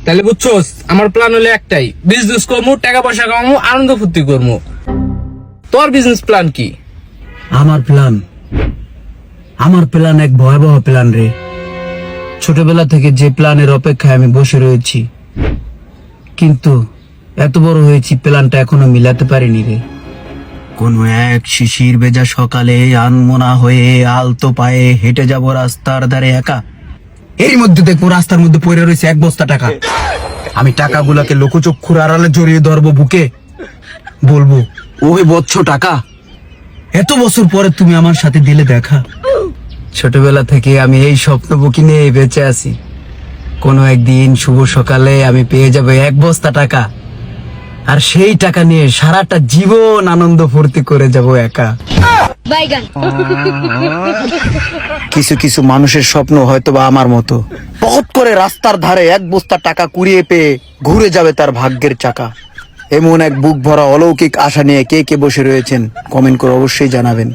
তাহলে বুঝছোস, আমার প্ল্যান হলো একটাই, বিজনেস করবো, টাকা পয়সা কামাবো, আনন্দ ফুর্তি করবো। তোর বিজনেস প্ল্যান কি? আমার প্ল্যান এক ভয়াবহ প্ল্যান রে। ছোটবেলা থেকে যে প্ল্যানের অপেক্ষায় আমি বসে রয়েছি, কিন্তু এত বড় হয়েছি প্ল্যানটা এখনো মিলাতে পারিনি রে। কোন এক শিশির ভেজা সকালে আনমনা হয়ে আলতো পায়ে হেঁটে যাব রাস্তার ধারে একা। এরই মধ্যে দেখবো রাস্তার মধ্যে পড়ে রয়েছে 1 বস্তা টাকা। আমি টাকাগুলোকে লোকচক্ষুর আড়ালে জড়িয়ে ধরবো বুকে, বলবো, ওই বচ্চ টাকা, এত বছর পরে তুমি আমার সাথে দিলে দেখা। ছোটবেলা থেকে আমি এই স্বপ্ন বুকি নিয়ে বেঁচে আছি। কোনো একদিন শুভ সকালে আমি পেয়ে যাব 1 বস্তা টাকা, আর সেই টাকা নিয়ে সারাটা জীবন আনন্দ ফুর্তি করে যাব একা। কিছু কিছু মানুষের স্বপ্ন হয়তো বা আমার মতো, পথ করে রাস্তার ধারে 1 বস্তা টাকা কুড়িয়ে পেয়ে ঘুরে যাবে তার ভাগ্যের চাকা। এমন এক বুক ভরা অলৌকিক আশা নিয়ে কে কে বসে রয়েছেন, কমেন্ট করে অবশ্যই জানাবেন।